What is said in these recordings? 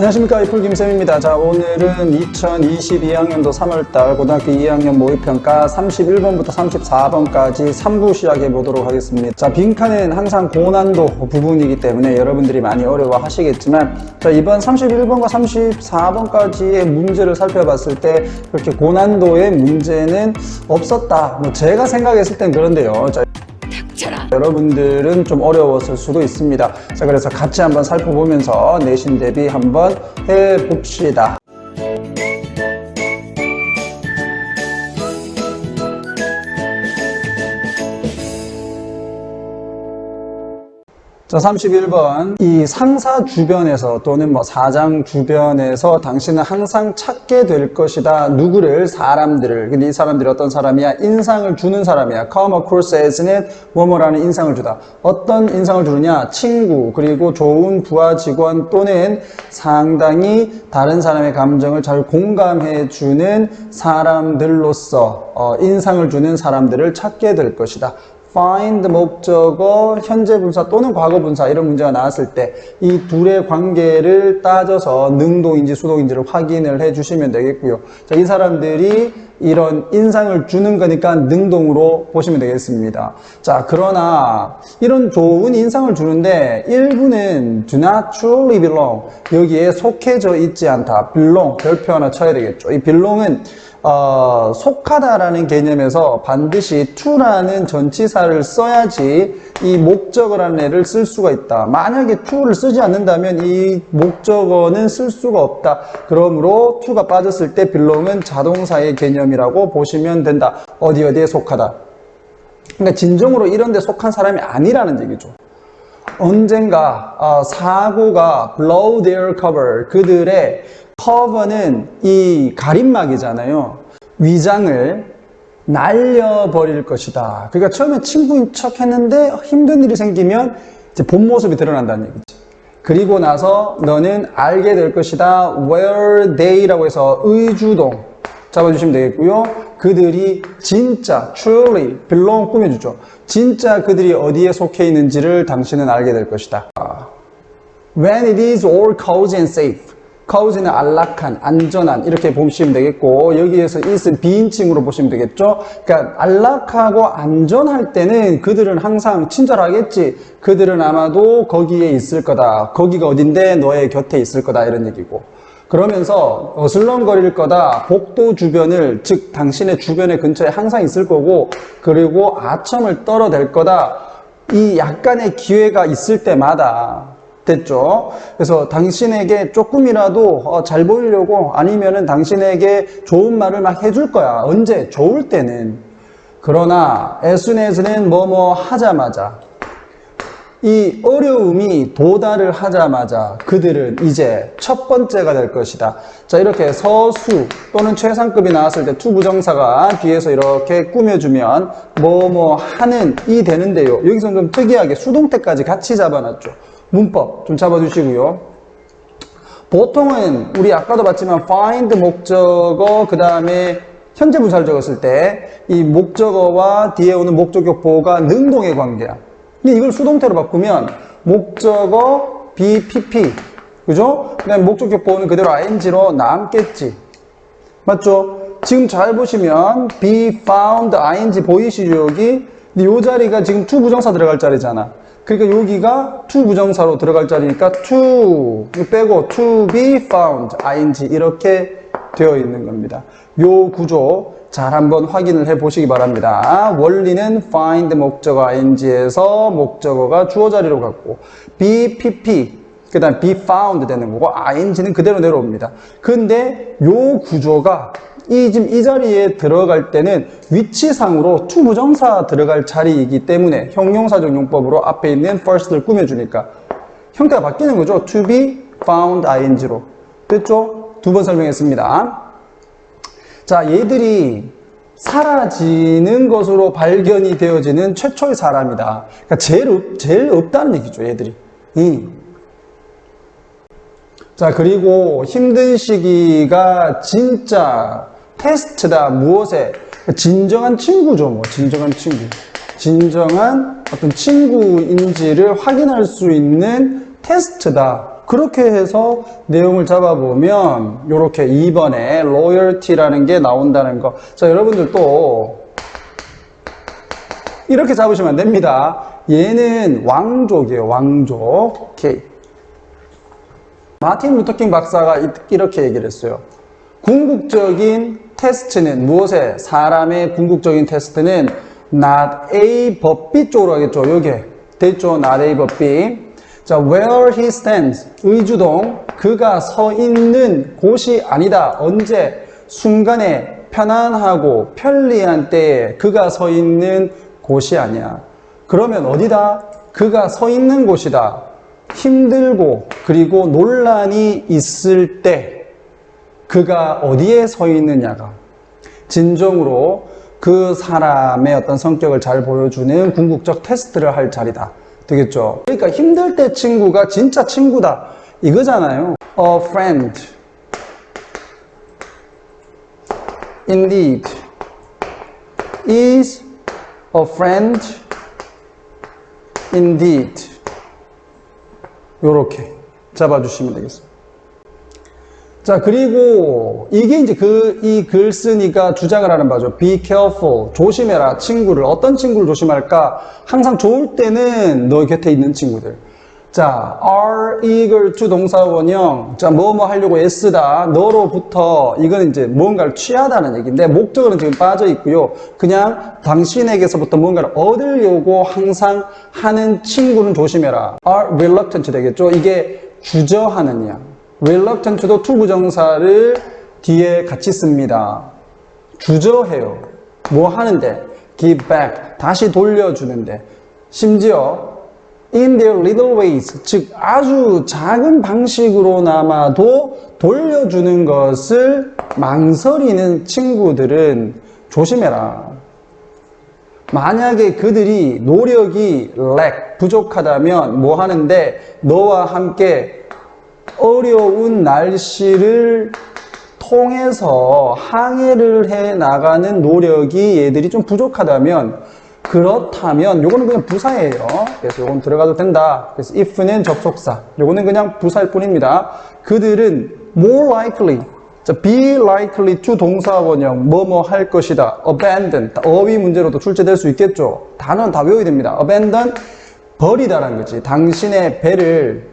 안녕하십니까, 이풀 김쌤입니다. 자, 오늘은 2022학년도 3월달 고등학교 2학년 모의평가 31번부터 34번까지 3부 시작해 보도록 하겠습니다. 자, 빈칸은 항상 고난도 부분이기 때문에 여러분들이 많이 어려워하시겠지만, 자, 이번 31번과 34번까지의 문제를 살펴봤을 때 그렇게 고난도의 문제는 없었다. 뭐 제가 생각했을 땐 그런데요. 자, 여러분들은 좀 어려웠을 수도 있습니다. 자, 그래서 같이 한번 살펴보면서 내신 대비 한번 해봅시다. 자, 31번. 이 상사 주변에서 또는 뭐 사장 주변에서 당신은 항상 찾게 될 것이다. 누구를? 사람들을. 근데 이 사람들이 어떤 사람이야? 인상을 주는 사람이야. come across as는 뭐뭐라는 인상을 주다. 어떤 인상을 주느냐? 친구, 그리고 좋은 부하 직원 또는 상당히 다른 사람의 감정을 잘 공감해 주는 사람들로서 인상을 주는 사람들을 찾게 될 것이다. find 목적어, 현재 분사 또는 과거 분사 이런 문제가 나왔을 때 이 둘의 관계를 따져서 능동인지 수동인지를 확인을 해 주시면 되겠고요. 자, 이 사람들이 이런 인상을 주는 거니까 능동으로 보시면 되겠습니다. 자, 그러나 이런 좋은 인상을 주는데 일부는 do not truly belong, 여기에 속해져 있지 않다. belong, 별표 하나 쳐야 되겠죠. 이 belong은 속하다라는 개념에서 반드시 to라는 전치사를 써야지 이 목적어라는 애를 쓸 수가 있다. 만약에 to를 쓰지 않는다면 이 목적어는 쓸 수가 없다. 그러므로 to가 빠졌을 때 belong은 자동사의 개념이라고 보시면 된다. 어디에 속하다. 그러니까 진정으로 이런 데 속한 사람이 아니라는 얘기죠. 언젠가 사고가 blow their cover, 그들의 cover는 이 가림막이잖아요. 위장을 날려버릴 것이다. 그러니까 처음에 친구인 척 했는데 힘든 일이 생기면 이제 본 모습이 드러난다는 얘기지. 그리고 나서 너는 알게 될 것이다. where they라고 해서 의주동 잡아주시면 되겠고요. 그들이 진짜 truly belong 꾸며주죠. 진짜 그들이 어디에 속해 있는지를 당신은 알게 될 것이다. When it is all cozy and safe. cozy는 안락한, 안전한 이렇게 보시면 되겠고, 여기에서 it은 비인칭으로 보시면 되겠죠. 그러니까 안락하고 안전할 때는 그들은 항상 친절하겠지. 그들은 아마도 거기에 있을 거다. 거기가 어딘데 너의 곁에 있을 거다, 이런 얘기고. 그러면서 어슬렁거릴 거다. 복도 주변을, 즉 당신의 주변의 근처에 항상 있을 거고, 그리고 아첨을 떨어댈 거다. 이 약간의 기회가 있을 때마다 됐죠. 그래서 당신에게 조금이라도 잘 보이려고, 아니면은 당신에게 좋은 말을 막 해줄 거야. 언제? 좋을 때는. 그러나 as soon as는 뭐뭐 하자마자, 이 어려움이 도달을 하자마자 그들은 이제 첫 번째가 될 것이다. 자, 이렇게 서수 또는 최상급이 나왔을 때 to 부정사가 뒤에서 이렇게 꾸며주면 뭐뭐 하는 이 되는데요. 여기서 좀 특이하게 수동태까지 같이 잡아놨죠. 문법 좀 잡아주시고요. 보통은 우리 아까도 봤지만 find 목적어, 그 다음에 현재 분사를 적었을 때 이 목적어와 뒤에 오는 목적격 보호가 능동의 관계야. 근데 이걸 수동태로 바꾸면 목적어 BPP, 그죠? 그 다음에 목적격 보호는 그대로 ing로 남겠지. 맞죠? 지금 잘 보시면 be found ing 보이시죠, 여기? 근데 이 자리가 지금 to 부정사 들어갈 자리잖아. 그러니까 여기가 to 부정사로 들어갈 자리니까 to 빼고 to be found ing 이렇게 되어 있는 겁니다. 요 구조 잘 한번 확인을 해 보시기 바랍니다. 원리는 find 목적어 ing에서 목적어가 주어 자리로 갔고 be pp 그 다음 be found 되는 거고 ing는 그대로 내려옵니다. 근데 요 구조가 지금 이 자리에 들어갈 때는 위치상으로 to 부정사 들어갈 자리이기 때문에 형용사적 용법으로 앞에 있는 first를 꾸며주니까 형태가 바뀌는 거죠. to be found ing로. 됐죠? 두 번 설명했습니다. 자, 얘들이 사라지는 것으로 발견이 되어지는 최초의 사람이다. 그러니까 제일 없다는 얘기죠, 얘들이. 자, 그리고 힘든 시기가 진짜 테스트다. 무엇에? 진정한 친구죠, 뭐. 진정한 친구. 진정한 어떤 친구인지를 확인할 수 있는 테스트다. 그렇게 해서 내용을 잡아보면 이렇게 2번에 loyalty라는 게 나온다는 거. 자, 여러분들 또 이렇게 잡으시면 안 됩니다. 얘는 왕족이에요. 왕족. 오케이. 마틴 루터킹 박사가 이렇게 얘기를 했어요. 궁극적인 테스트는 무엇에? 사람의 궁극적인 테스트는 not A but B 쪽으로 하겠죠. 요게 됐죠. not A but B. 자, where he stands. 의주동. 그가 서 있는 곳이 아니다. 언제? 순간에 편안하고 편리한 때에 그가 서 있는 곳이 아니야. 그러면 어디다? 그가 서 있는 곳이다. 힘들고 그리고 논란이 있을 때 그가 어디에 서 있느냐가 진정으로 그 사람의 어떤 성격을 잘 보여주는 궁극적 테스트를 할 자리다. 되겠죠? 그러니까 힘들 때 친구가 진짜 친구다. 이거잖아요. A friend indeed is a friend indeed. 요렇게 잡아주시면 되겠습니다. 자, 그리고 이게 이제 이 글쓴이가 주장을 하는 바죠. Be careful. 조심해라. 친구를. 어떤 친구를 조심할까? 항상 좋을 때는 너 곁에 있는 친구들. 자, are eager to 동사원형. 자, 뭐뭐 하려고 애쓰다. 너로부터. 이건 이제 뭔가를 취하다는 얘기인데, 목적어는 지금 빠져 있고요. 그냥 당신에게서부터 뭔가를 얻으려고 항상 하는 친구는 조심해라. are reluctant 되겠죠? 이게 주저하는 양. reluctant도 to 부정사를 뒤에 같이 씁니다. 주저해요. 뭐 하는데? give back. 다시 돌려주는데. 심지어 in their little ways, 즉 아주 작은 방식으로나마도 돌려주는 것을 망설이는 친구들은 조심해라. 만약에 그들이 노력이 lack, 부족하다면 뭐 하는데 너와 함께 어려운 날씨를 통해서 항해를 해 나가는 노력이 얘들이 좀 부족하다면 그렇다면 요거는 그냥 부사예요. 그래서 요건 들어가도 된다. 그래서 if는 접속사, 요거는 그냥 부사일 뿐입니다. 그들은 more likely, 자, be likely to 동사원형 뭐뭐 할 것이다. abandon, 어휘 문제로도 출제될 수 있겠죠. 단어는 다 외워야 됩니다. abandon, 버리다라는 거지. 당신의 배를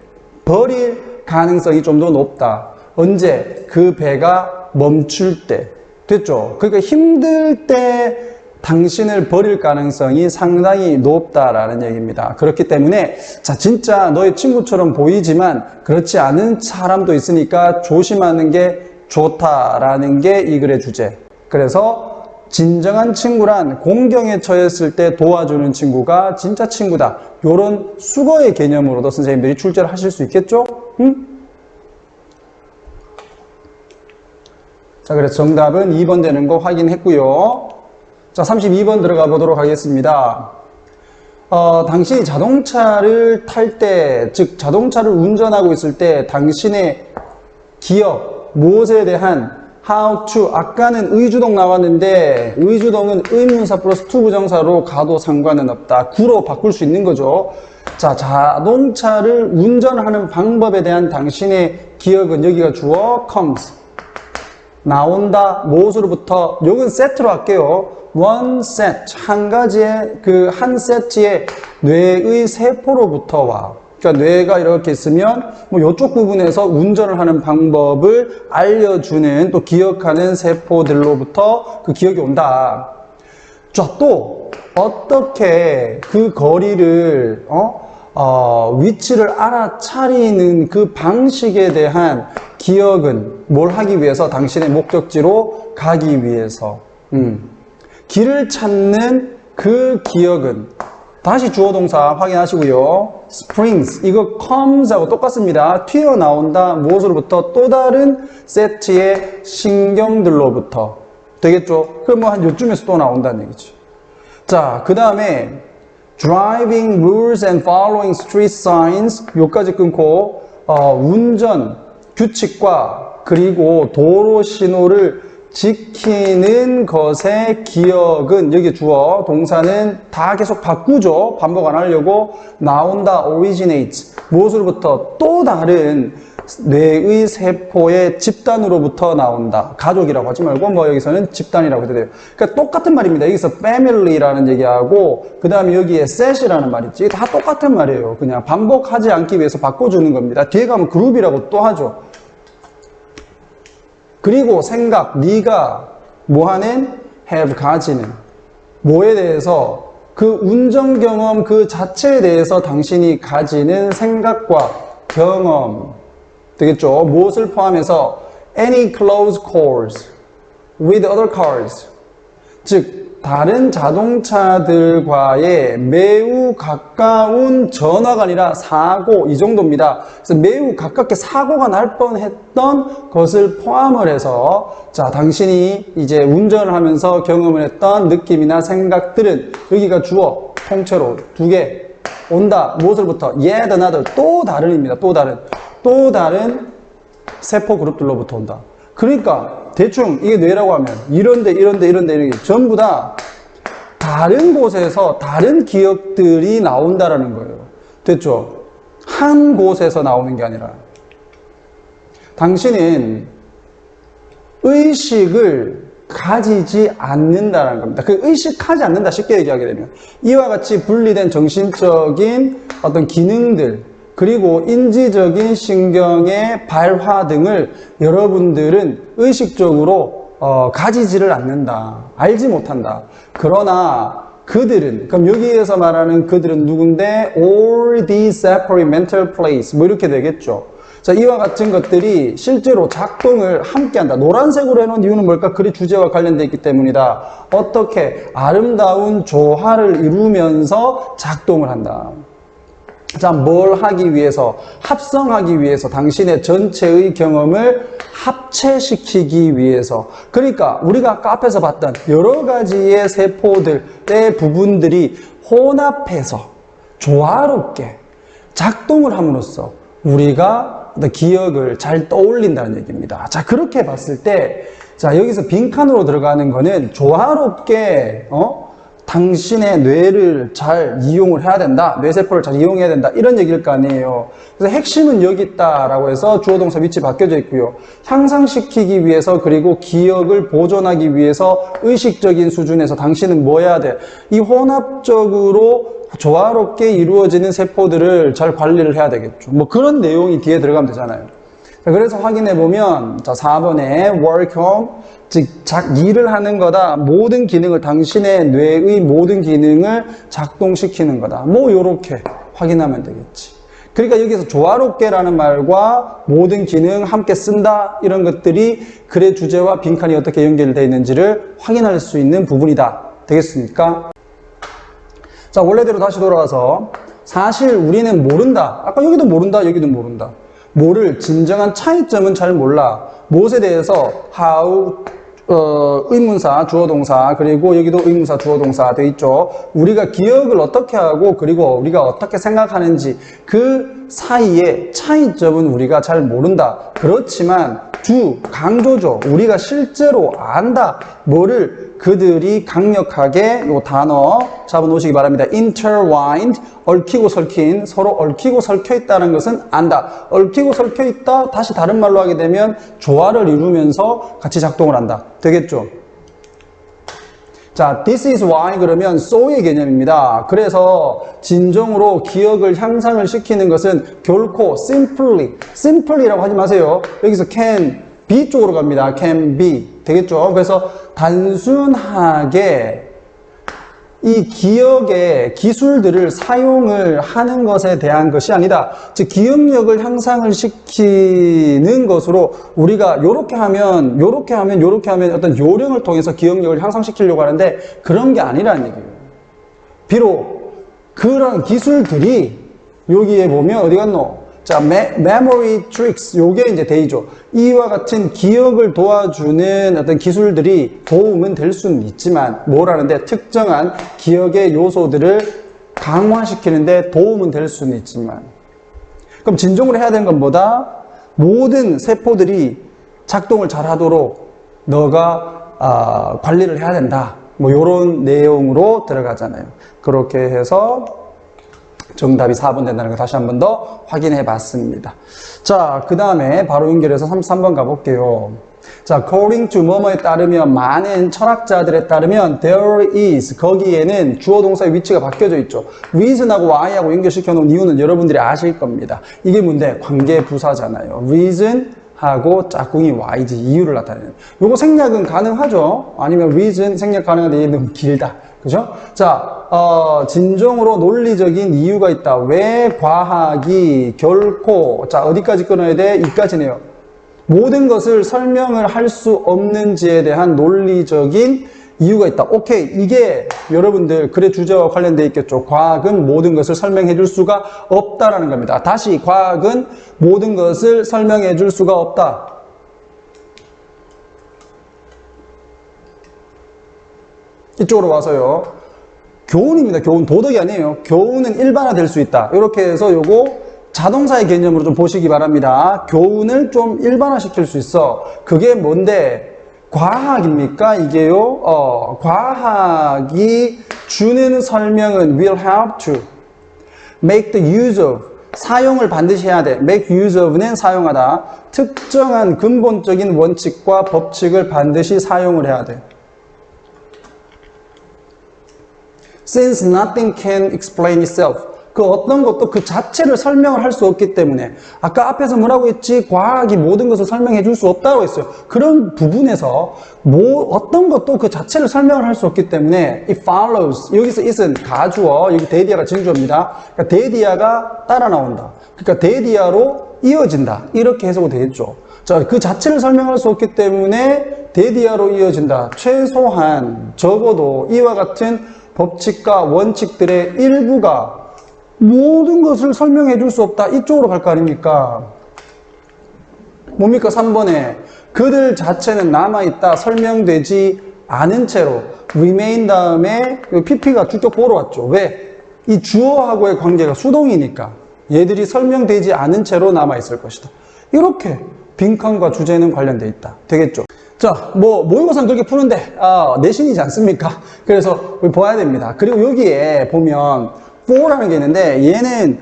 버릴 가능성이 좀 더 높다. 언제? 그 배가 멈출 때. 됐죠? 그러니까 힘들 때 당신을 버릴 가능성이 상당히 높다라는 얘기입니다. 그렇기 때문에 자, 진짜 너의 친구처럼 보이지만 그렇지 않은 사람도 있으니까 조심하는 게 좋다라는 게 이 글의 주제. 그래서 진정한 친구란 공경에 처했을 때 도와주는 친구가 진짜 친구다. 이런 수거의 개념으로도 선생님들이 출제를 하실 수 있겠죠? 자, 그래서 정답은 2번 되는 거 확인했고요. 자, 32번 들어가 보도록 하겠습니다. 당신이 자동차를 탈 때, 즉 자동차를 운전하고 있을 때 당신의 기억, 무엇에 대한 how to, 아까는 의주동 나왔는데 의주동은 의문사 플러스 to 부정사로 가도 상관은 없다. 구로 바꿀 수 있는 거죠. 자, 자동차를 운전하는 방법에 대한 당신의 기억은 여기가 주어 comes. 나온다. 무엇으로부터? 요건 세트로 할게요. one set. 한 가지의 그 한 세트의 뇌의 세포로부터 와. 그러니까 뇌가 이렇게 있으면 뭐 이쪽 부분에서 운전을 하는 방법을 알려주는 또 기억하는 세포들로부터 그 기억이 온다. 자, 또 어떻게 그 거리를 위치를 알아차리는 그 방식에 대한 기억은 뭘 하기 위해서? 당신의 목적지로 가기 위해서. 길을 찾는 그 기억은 다시 주어 동사 확인하시고요. springs, 이거 comes하고 똑같습니다. 튀어나온다. 무엇으로부터? 또 다른 세트의 신경들로부터. 되겠죠? 그럼 뭐 한 요쯤에서 또 나온다는 얘기죠. 자, 그 다음에 driving rules and following street signs, 요까지 끊고 운전 규칙과 그리고 도로 신호를 지키는 것의 기억은, 여기 주어, 동사는 다 계속 바꾸죠. 반복 안 하려고. 나온다, originates. 무엇으로부터? 또 다른 뇌의 세포의 집단으로부터 나온다. 가족이라고 하지 말고 뭐 여기서는 집단이라고 해도 돼요. 그러니까 똑같은 말입니다. 여기서 family라는 얘기하고 그 다음에 여기에 set이라는 말이 있지. 다 똑같은 말이에요. 그냥 반복하지 않기 위해서 바꿔주는 겁니다. 뒤에 가면 그룹이라고 또 하죠. 그리고 생각, 네가 뭐하는? have, 가지는. 뭐에 대해서? 그 운전 경험 그 자체에 대해서 당신이 가지는 생각과 경험. 되겠죠? 무엇을 포함해서? any close calls with other cars. 즉, 다른 자동차들과의 매우 가까운 전화가 아니라 사고, 이 정도입니다. 그래서 매우 가깝게 사고가 날 뻔했던 것을 포함을 해서, 자, 당신이 이제 운전을 하면서 경험을 했던 느낌이나 생각들은, 여기가 주어, 통째로 두 개, 온다. 무엇으로부터? yet another, 또 다른입니다. 또 다른 세포 그룹들로부터 온다. 그러니까 대충 이게 뇌라고 하면 이런데 전부 다 다른 곳에서 다른 기억들이 나온다라는 거예요. 됐죠? 한 곳에서 나오는 게 아니라. 당신은 의식을 가지지 않는다는 겁니다. 그 의식하지 않는다, 쉽게 얘기하게 되면. 이와 같이 분리된 정신적인 어떤 기능들, 그리고 인지적인 신경의 발화 등을 여러분들은 의식적으로 가지지를 않는다. 알지 못한다. 그러나 그들은, 그럼 여기에서 말하는 그들은 누군데? All these separate mental plates. 뭐 이렇게 되겠죠. 자, 이와 같은 것들이 실제로 작동을 함께 한다. 노란색으로 해놓은 이유는 뭘까? 글의 주제와 관련되어 있기 때문이다. 어떻게? 아름다운 조화를 이루면서 작동을 한다. 자, 뭘 하기 위해서? 합성하기 위해서, 당신의 전체의 경험을 합체시키기 위해서. 그러니까 우리가 아까 앞에서 봤던 여러 가지의 세포들의 부분들이 혼합해서 조화롭게 작동을 함으로써 우리가 기억을 잘 떠올린다는 얘기입니다. 자, 그렇게 봤을 때, 자, 여기서 빈칸으로 들어가는 거는 조화롭게, 당신의 뇌를 잘 이용을 해야 된다. 뇌세포를 잘 이용해야 된다. 이런 얘기일 거 아니에요. 그래서 핵심은 여기 있다라고 해서 주어 동사 위치 바뀌어져 있고요. 향상시키기 위해서 그리고 기억을 보존하기 위해서 의식적인 수준에서 당신은 뭐 해야 돼? 이 혼합적으로 조화롭게 이루어지는 세포들을 잘 관리를 해야 되겠죠. 뭐 그런 내용이 뒤에 들어가면 되잖아요. 그래서 확인해 보면, 자, 4번에 work on, 즉, 일을 하는 거다. 모든 기능을, 당신의 뇌의 모든 기능을 작동시키는 거다. 뭐, 요렇게 확인하면 되겠지. 그러니까 여기서 조화롭게라는 말과 모든 기능 함께 쓴다. 이런 것들이 글의 주제와 빈칸이 어떻게 연결되어 있는지를 확인할 수 있는 부분이다. 되겠습니까? 자, 원래대로 다시 돌아와서, 사실 우리는 모른다. 아까 여기도 모른다, 여기도 모른다. 뭐를, 진정한 차이점은 잘 몰라. 무엇에 대해서? how, 의문사, 주어동사, 그리고 여기도 의문사, 주어동사 돼 있죠. 우리가 기억을 어떻게 하고, 그리고 우리가 어떻게 생각하는지 그 사이의 차이점은 우리가 잘 모른다. 그렇지만 강조죠. 우리가 실제로 안다. 뭐를? 그들이 강력하게 요 단어 잡아놓으시기 바랍니다. intertwined, 얽히고 설킨, 서로 얽히고 설켜 있다는 것은 안다. 얽히고 설켜 있다, 다시 다른 말로 하게 되면 조화를 이루면서 같이 작동을 한다. 되겠죠? 자, this is why 그러면 so의 개념입니다. 그래서 진정으로 기억을 향상을 시키는 것은 결코 simply라고 하지 마세요. 여기서 can be 쪽으로 갑니다. can be. 되겠죠? 그래서 단순하게 이 기억의 기술들을 사용을 하는 것에 대한 것이 아니다. 즉, 기억력을 향상을 시키는 것으로 우리가 요렇게 하면 어떤 요령을 통해서 기억력을 향상시키려고 하는데 그런 게 아니라는 얘기예요. 비록 그런 기술들이 여기에 보면 어디 갔노? 자, memory tricks, 요게 이제 데이죠. 이와 같은 기억을 도와주는 어떤 기술들이 도움은 될 수는 있지만, 뭐라는데 특정한 기억의 요소들을 강화시키는데 도움은 될 수는 있지만, 그럼 진정으로 해야 되는 건 뭐다? 모든 세포들이 작동을 잘 하도록 너가 관리를 해야 된다. 뭐 이런 내용으로 들어가잖아요. 그렇게 해서 정답이 4번 된다는 거 다시 한 번 더 확인해 봤습니다. 자, 그 다음에 바로 연결해서 33번 가볼게요. 자, according to 뭐뭐에 따르면, 많은 철학자들에 따르면 there is, 거기에는 주어 동사의 위치가 바뀌어져 있죠. reason하고 why하고 연결시켜 놓은 이유는 여러분들이 아실 겁니다. 이게 뭔데? 관계 부사잖아요. reason 하고 짝꿍이 why지, 이유를 나타내는. 요거 생략은 가능하죠. 아니면 reason 생략 가능한데 얘는 너무 길다. 그죠? 자, 진정으로 논리적인 이유가 있다. 왜 과학이 결코, 자, 어디까지 끊어야 돼? 이까지네요. 모든 것을 설명을 할 수 없는지에 대한 논리적인 이유가 있다. 오케이. 이게 여러분들 글의 주제와 관련되어 있겠죠. 과학은 모든 것을 설명해 줄 수가 없다라는 겁니다. 다시, 과학은 모든 것을 설명해 줄 수가 없다. 이쪽으로 와서요. 교훈입니다. 교훈. 도덕이 아니에요. 교훈은 일반화될 수 있다. 이렇게 해서 요거 자동사의 개념으로 좀 보시기 바랍니다. 교훈을 좀 일반화시킬 수 있어. 그게 뭔데? 과학입니까? 이게요. 과학이 주는 설명은 will have to make the use of, 사용을 반드시 해야 돼. make use of는 사용하다. 특정한 근본적인 원칙과 법칙을 반드시 사용을 해야 돼. Since nothing can explain itself. 그 어떤 것도 그 자체를 설명을 할 수 없기 때문에, 아까 앞에서 뭐라고 했지? 과학이 모든 것을 설명해 줄 수 없다고 했어요. 그런 부분에서 어떤 것도 그 자체를 설명을 할 수 없기 때문에 it follows, 여기서 it은 가주어, 여기 대디아가 진주어입니다. 그러니까 대디아가 따라 나온다. 그러니까 대디아로 이어진다. 이렇게 해석이 되겠죠. 자, 그 자체를 설명할 수 없기 때문에 대디아로 이어진다. 최소한 적어도 이와 같은 법칙과 원칙들의 일부가 모든 것을 설명해 줄 수 없다. 이쪽으로 갈 거 아닙니까? 뭡니까? 3번에 그들 자체는 남아있다. 설명되지 않은 채로 remain 다음에 PP가 주격 보러 왔죠. 왜? 이 주어하고의 관계가 수동이니까 얘들이 설명되지 않은 채로 남아있을 것이다. 이렇게 빈칸과 주제는 관련돼 있다. 되겠죠? 자, 모의고사는 그렇게 푸는데 내신이지 않습니까? 그래서 봐야 됩니다. 그리고 여기에 보면 for라는 게 있는데 얘는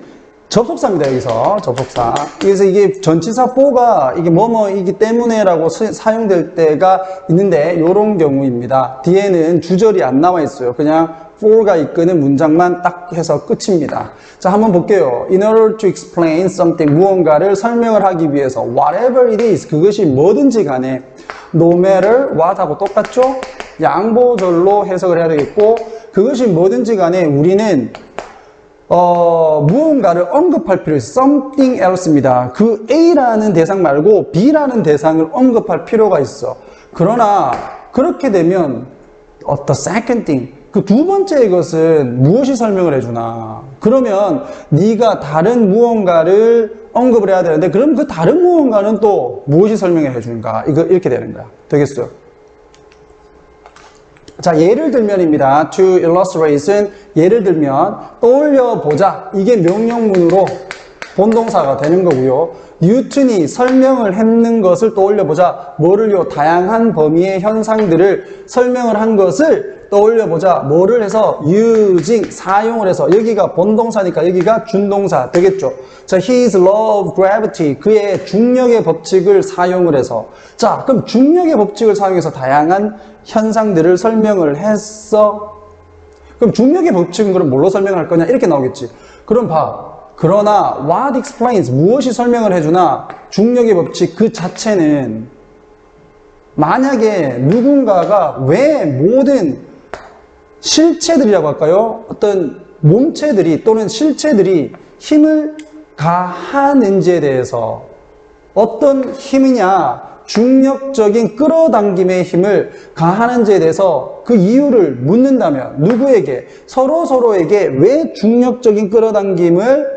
접속사입니다. 여기서 접속사. 그래서 이게 전치사 for가 이게 뭐뭐이기 때문에라고 사용될 때가 있는데 이런 경우입니다. 뒤에는 주절이 안 나와 있어요. 그냥 for가 이끄는 문장만 딱 해서 끝입니다. 자, 한번 볼게요. In order to explain something, 무언가를 설명을 하기 위해서 whatever it is, 그것이 뭐든지 간에 no matter what 하고 똑같죠? 양보절로 해석을 해야 되겠고, 그것이 뭐든지 간에 우리는 무언가를 언급할 필요 있어요. something else입니다. 그 A라는 대상 말고 B라는 대상을 언급할 필요가 있어. 그러나 그렇게 되면 the second thing, 그 두 번째 것은 무엇이 설명을 해주나? 그러면 네가 다른 무언가를 언급을 해야 되는데, 그럼 그 다른 무언가는 또 무엇이 설명을 해주는가? 이렇게 되는 거야. 되겠어요? 자, 예를 들면입니다. to illustrate은 예를 들면, 떠올려보자. 이게 명령문으로 본동사가 되는 거고요. 뉴턴이 설명을 했는 것을 떠올려보자. 뭐를요? 다양한 범위의 현상들을 설명을 한 것을 떠올려보자. 뭐를 해서? using, 사용을 해서. 여기가 본동사니까 여기가 준동사 되겠죠. 자, his law of gravity, 그의 중력의 법칙을 사용을 해서. 자, 그럼 중력의 법칙을 사용해서 다양한 현상들을 설명을 했어. 그럼 중력의 법칙은 그럼 뭘로 설명을 할 거냐? 이렇게 나오겠지. 그럼 봐. 그러나 what explains, 무엇이 설명을 해주나? 중력의 법칙 그 자체는, 만약에 누군가가 왜 모든 실체들이라고 할까요? 어떤 몸체들이 또는 실체들이 힘을 가하는지에 대해서, 어떤 힘이냐, 중력적인 끌어당김의 힘을 가하는지에 대해서 그 이유를 묻는다면, 누구에게? 서로에게 왜 중력적인 끌어당김을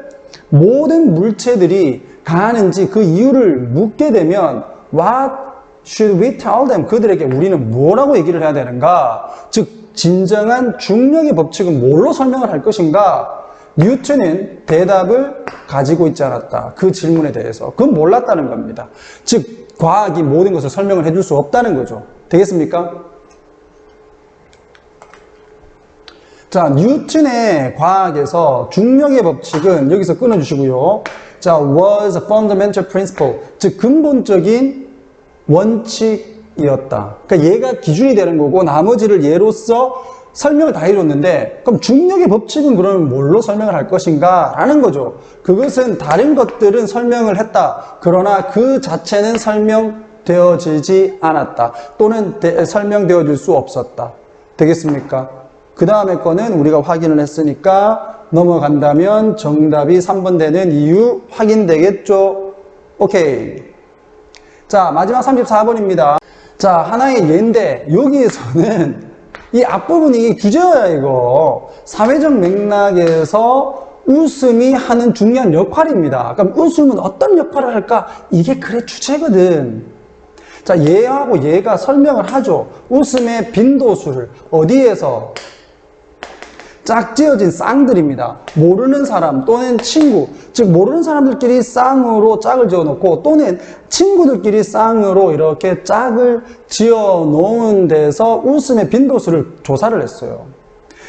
모든 물체들이 가하는지 그 이유를 묻게 되면 what should we tell them? 그들에게 우리는 뭐라고 얘기를 해야 되는가? 즉, 진정한 중력의 법칙은 뭘로 설명을 할 것인가? 뉴턴은 대답을 가지고 있지 않았다. 그 질문에 대해서. 그건 몰랐다는 겁니다. 즉, 과학이 모든 것을 설명을 해줄 수 없다는 거죠. 되겠습니까? 자, 뉴턴의 과학에서 중력의 법칙은 여기서 끊어주시고요. 자, was a fundamental principle. 즉, 근본적인 원칙이었다. 그러니까 얘가 기준이 되는 거고, 나머지를 얘로서 설명을 다 해줬는데, 그럼 중력의 법칙은 그러면 뭘로 설명을 할 것인가? 라는 거죠. 그것은 다른 것들은 설명을 했다. 그러나 그 자체는 설명되어지지 않았다. 또는 설명되어질 수 없었다. 되겠습니까? 그 다음에 거는 우리가 확인을 했으니까 넘어간다면 정답이 3번 되는 이유 확인되겠죠? 오케이. 자, 마지막 34번입니다. 자, 하나의 예인데 여기에서는 이 앞부분이 이게 규제어야 이거. 사회적 맥락에서 웃음이 하는 중요한 역할입니다. 그럼 웃음은 어떤 역할을 할까? 이게 그래 주제거든. 자, 얘하고 얘가 설명을 하죠. 웃음의 빈도수를 어디에서? 짝지어진 쌍들입니다. 모르는 사람 또는 친구, 즉 모르는 사람들끼리 쌍으로 짝을 지어놓고 또는 친구들끼리 쌍으로 이렇게 짝을 지어놓은 데서 웃음의 빈도수를 조사를 했어요.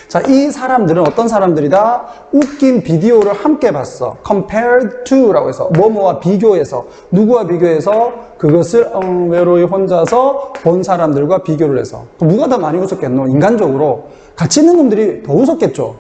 자, 이 사람들은 어떤 사람들이다? 웃긴 비디오를 함께 봤어. compared to 라고 해서 뭐뭐와 비교해서, 누구와 비교해서? 그것을 외로이 혼자서 본 사람들과 비교를 해서. 그럼 누가 더 많이 웃었겠노? 인간적으로 같이 있는 놈들이 더 웃었겠죠.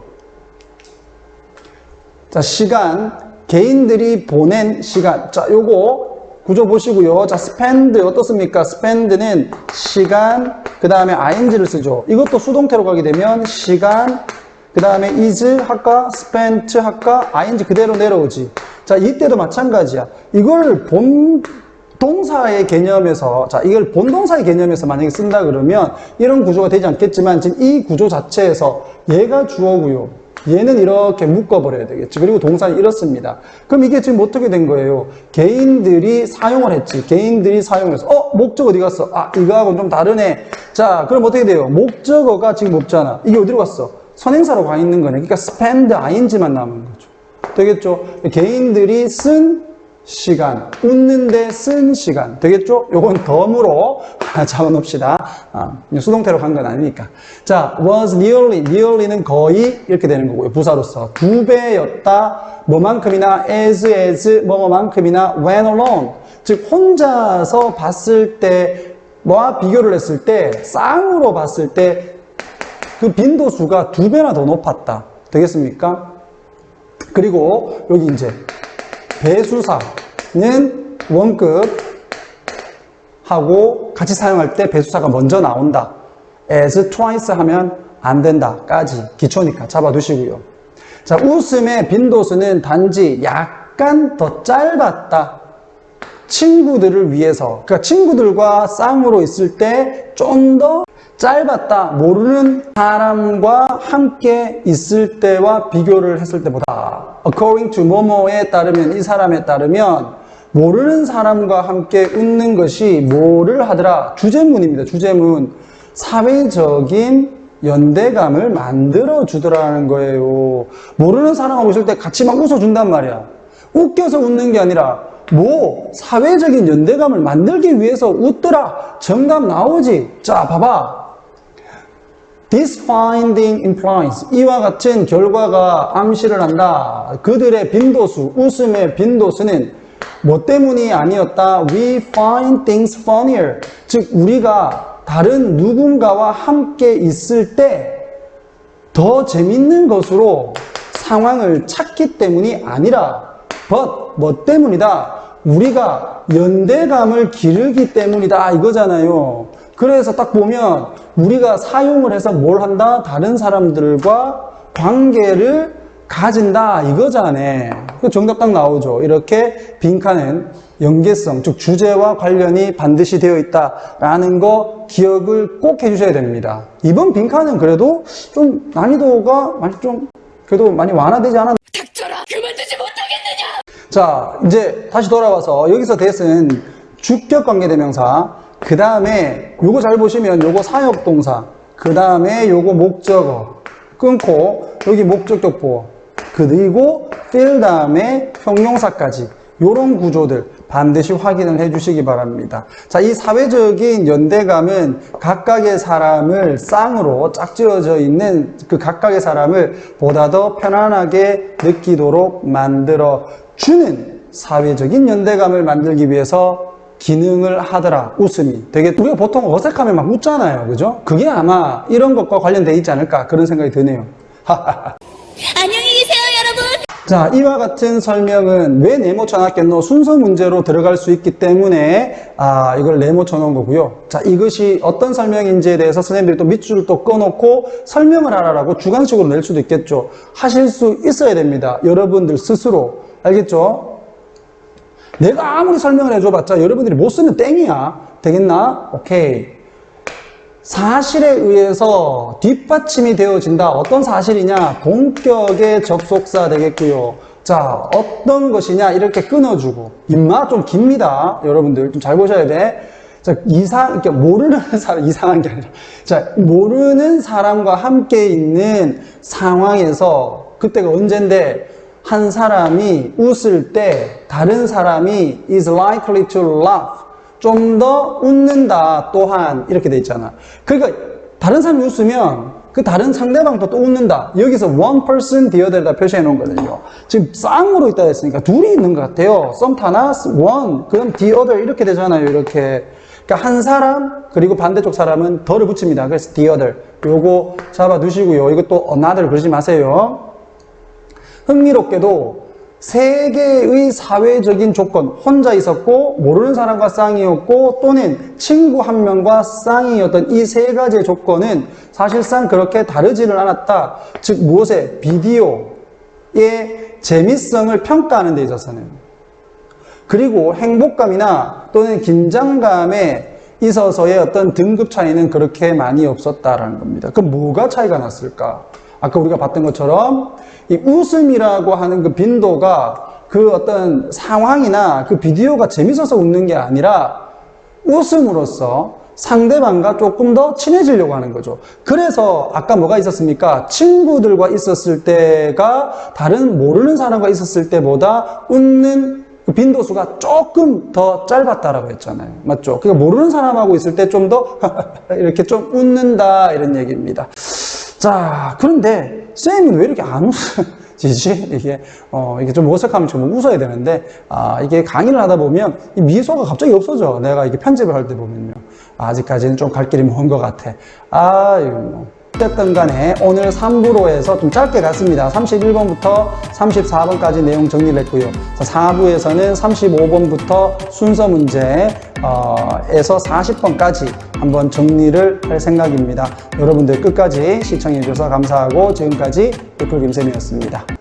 자, 시간, 개인들이 보낸 시간. 자, 요거 구조 보시고요. 자, spend 어떻습니까? spend는 시간, 그 다음에 ing를 쓰죠. 이것도 수동태로 가게 되면 시간, 그 다음에 is 할까? spent 할까? ing 그대로 내려오지. 자, 이때도 마찬가지야. 이걸 동사의 개념에서, 자, 이걸 본동사의 개념에서 만약에 쓴다 그러면 이런 구조가 되지 않겠지만 지금 이 구조 자체에서 얘가 주어고요. 얘는 이렇게 묶어버려야 되겠지. 그리고 동사는 이렇습니다. 그럼 이게 지금 어떻게 된 거예요? 개인들이 사용을 했지. 개인들이 사용을 해서 목적 어디 갔어? 아, 이거하고는 좀 다르네. 자, 그럼 어떻게 돼요? 목적어가 지금 없잖아. 이게 어디로 갔어? 선행사로 가 있는 거네. 그러니까 spend, ing만 남은 거죠. 되겠죠? 개인들이 쓴 시간, 웃는데 쓴 시간. 되겠죠? 요건 덤으로 잡아놓읍시다. 수동태로 간 건 아니니까. 자, was nearly는 거의 이렇게 되는 거고요. 부사로서. 2배였다. 뭐만큼이나 as, 뭐만큼이나 when alone. 즉, 혼자서 봤을 때, 뭐와 비교를 했을 때, 쌍으로 봤을 때, 그 빈도수가 2배나 더 높았다. 되겠습니까? 그리고 여기 이제 배수사는 원급 하고 같이 사용할 때 배수사가 먼저 나온다. as twice 하면 안 된다. 까지. 기초니까 잡아두시고요. 자, 웃음의 빈도수는 단지 약간 더 짧았다. 친구들을 위해서. 그러니까 친구들과 쌍으로 있을 때 좀 더 짧았다. 모르는 사람과 함께 있을 때와 비교를 했을 때보다. According to 뭐뭐에 따르면, 이 사람에 따르면 모르는 사람과 함께 웃는 것이 뭐를 하더라? 주제문입니다. 주제문. 사회적인 연대감을 만들어 주더라는 거예요. 모르는 사람하고 있을 때 같이 막 웃어준단 말이야. 웃겨서 웃는 게 아니라 사회적인 연대감을 만들기 위해서 웃더라. 정답 나오지. 자, 봐봐. This finding implies, 이와 같은 결과가 암시를 한다. 그들의 빈도수, 웃음의 빈도수는 뭐 때문이 아니었다. We find things funnier. 즉, 우리가 다른 누군가와 함께 있을 때 더 재밌는 것으로 상황을 찾기 때문이 아니라, but, 뭐 때문이다. 우리가 연대감을 기르기 때문이다. 이거잖아요. 그래서 딱 보면 우리가 사용을 해서 뭘 한다? 다른 사람들과 관계를 가진다. 이거잖아요. 정답 딱 나오죠. 이렇게 빈칸은 연계성, 즉 주제와 관련이 반드시 되어 있다라는 거 기억을 꼭 해주셔야 됩니다. 이번 빈칸은 그래도 좀 난이도가 그래도 많이 완화되지 않았나? 닥쳐라! 그만두지 못하겠느냐! 자, 이제 다시 돌아와서 여기서 that은 주격 관계대명사, 그 다음에 요거 잘 보시면 요거 사역동사, 그 다음에 요거 목적어 끊고 여기 목적격 보어, 그리고 fill 다음에 형용사까지 요런 구조들 반드시 확인을 해 주시기 바랍니다. 자, 이 사회적인 연대감은 각각의 사람을 쌍으로 짝지어져 있는 그 각각의 사람을 보다 더 편안하게 느끼도록 만들어 주는 사회적인 연대감을 만들기 위해서 기능을 하더라. 웃음이 되게, 우리가 보통 어색하면 막 웃잖아요, 그죠? 그게 아마 이런 것과 관련되어 있지 않을까 그런 생각이 드네요. 안녕히 계세요, 여러분. 자, 이와 같은 설명은 왜 네모쳐놨겠노? 순서 문제로 들어갈 수 있기 때문에 이걸 네모쳐놓은 거고요. 자, 이것이 어떤 설명인지에 대해서 선생님들이 또 밑줄을 또 꺼놓고 설명을 하라라고 주관식으로 낼 수도 있겠죠. 하실 수 있어야 됩니다. 여러분들 스스로. 알겠죠? 내가 아무리 설명을 해줘봤자 여러분들이 못 쓰면 땡이야. 되겠나? 오케이. 사실에 의해서 뒷받침이 되어진다. 어떤 사실이냐? 동격의 접속사 되겠고요. 자, 어떤 것이냐? 이렇게 끊어주고. 인마 좀 깁니다. 여러분들 좀 잘 보셔야 돼. 자, 이렇게 모르는 사람, 이상한 게 아니라. 자, 모르는 사람과 함께 있는 상황에서, 그때가 언젠데, 한 사람이 웃을 때 다른 사람이 is likely to laugh. 좀 더 웃는다 또한 이렇게 돼 있잖아. 그러니까 다른 사람이 웃으면 그 다른 상대방도 또 웃는다. 여기서 one person the other다 표시해 놓은 거거든요. 지금 쌍으로 있다 했으니까 둘이 있는 것 같아요. sometimes one 그럼 the other 이렇게 되잖아요. 이렇게. 그러니까 한 사람 그리고 반대쪽 사람은 더를 붙입니다. 그래서 the other. 요거 잡아 두시고요. 이것도 another 그러지 마세요. 흥미롭게도 세 개의 사회적인 조건, 혼자 있었고 모르는 사람과 쌍이었고 또는 친구 한 명과 쌍이었던 이 세 가지의 조건은 사실상 그렇게 다르지는 않았다. 즉 무엇에? 비디오의 재미성을 평가하는 데 있어서는. 그리고 행복감이나 또는 긴장감에 있어서의 어떤 등급 차이는 그렇게 많이 없었다라는 겁니다. 그럼 뭐가 차이가 났을까? 아까 우리가 봤던 것처럼 이 웃음이라고 하는 그 빈도가 그 어떤 상황이나 그 비디오가 재밌어서 웃는 게 아니라 웃음으로써 상대방과 조금 더 친해지려고 하는 거죠. 그래서 아까 뭐가 있었습니까? 친구들과 있었을 때가 다른 모르는 사람과 있었을 때보다 웃는 그 빈도수가 조금 더 짧았다라고 했잖아요. 맞죠? 그러니까 모르는 사람하고 있을 때 좀 더 이렇게 좀 웃는다 이런 얘기입니다. 자, 그런데 쌤은 왜 이렇게 안 웃어지지? 이게 좀 어색하면 좀 웃어야 되는데, 이게 강의를 하다 보면 이 미소가 갑자기 없어져. 내가 이게 편집을 할 때 보면요. 아직까지는 좀 갈 길이 먼 것 같아. 어쨌든 간에 오늘 3부로 해서 좀 짧게 갔습니다. 31번부터 34번까지 내용 정리를 했고요. 4부에서는 35번부터 순서 문제에서 40번까지 한번 정리를 할 생각입니다. 여러분들 끝까지 시청해 주셔서 감사하고 지금까지 애플 김쌤이었습니다.